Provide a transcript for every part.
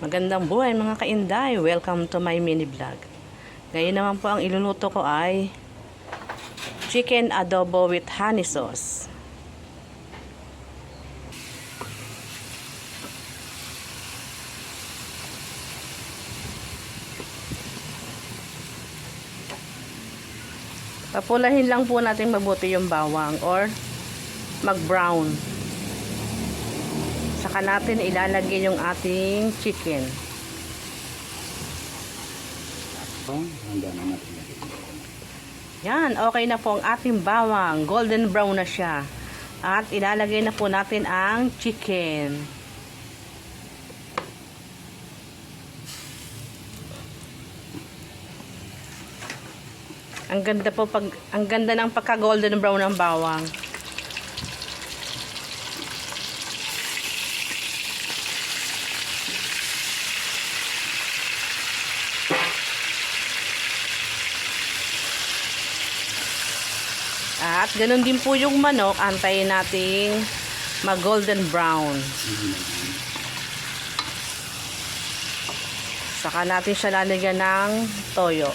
Magandang buhay mga kainday. Welcome to my mini vlog. Ngayon naman po ang iluluto ko ay chicken adobo with honey sauce. Papulahin lang po natin mabuti yung bawang or mag-brown. Saka natin ilalagay yung ating chicken. Yan, okay na po ang ating bawang. Golden brown na siya. At ilalagay na po natin ang chicken. Ang ganda ng pagka golden brown ng bawang. At ganun din po yung manok, antayin nating mag golden brown. Saka natin siya lalagyan ng toyo.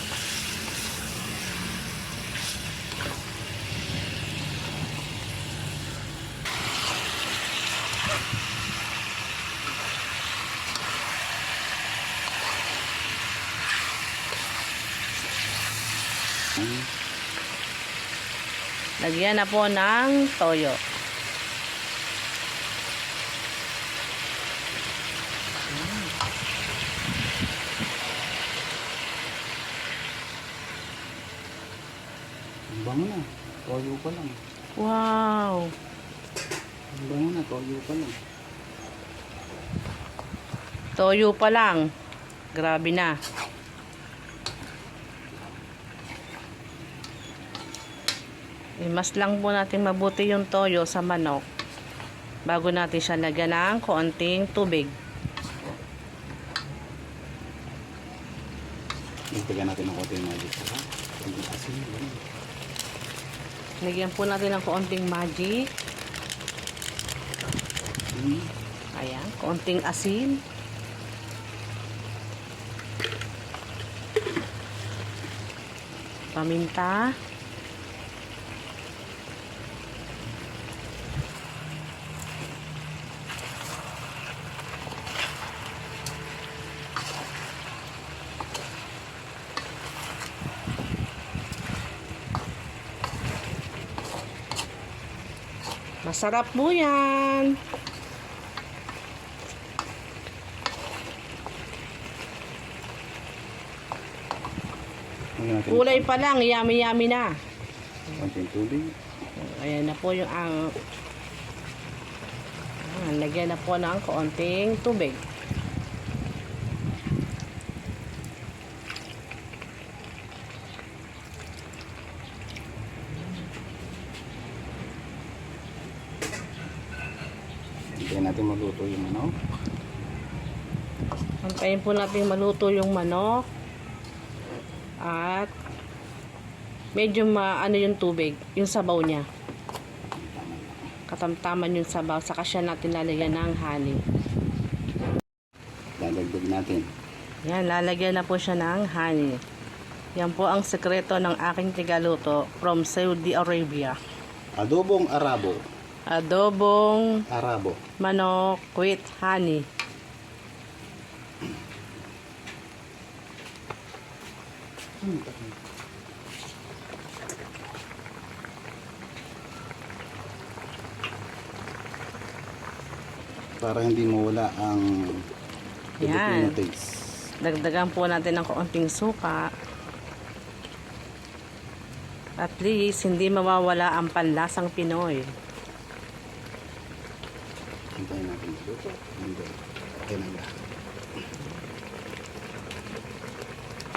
Lagyan na po ng toyo. Ang bango na. Toyo pa lang. Wow! Ang bango na. Toyo pa lang. Toyo pa lang. Grabe na. Mas lang po natin mabuti yung toyo sa manok bago natin siya lagyan ng konting tubig. Lagyan natin ng konting magic. Lagyan po natin ng konting magic. Ayan, konting asin. Paminta. Masarap po yan. Kulay pa lang, yummy na. Konting tubig. Ayan na po yung lagyan na po ng konting tubig. Hintayin natin maluto yung manok. Hintayin po natin maluto yung manok. At medyo ano yung tubig, yung sabaw niya. Katamtaman yung sabaw. Saka siya natin lalagyan ng honey. Dadagdag natin. Yan, lalagyan na po siya ng honey. Yan po ang sekreto ng aking tigaluto from Saudi Arabia. Adobong arabo. Adobong Arabo. manok with honey. Para hindi mawala ang Yan. Filipino taste. Dagdagan po natin ng kaunting suka. At least, hindi mawawala ang panlasang Pinoy. Hintayin natin maluto. Okay na lahat.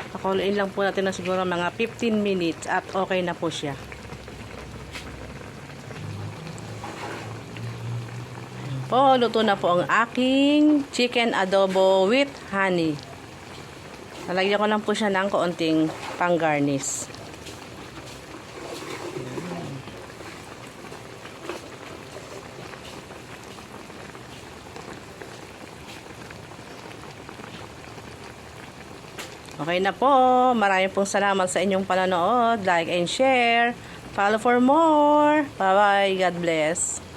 Pakuluin lang po natin na siguro mga 15 minutes at okay na po siya. Po, luto na po ang aking chicken adobo with honey. Nalagyan ko lang po siya ng kaunting pang-garnish. Okay na po. Maraming pong salamat sa inyong panonood. Like and share. Follow for more. Bye-bye. God bless.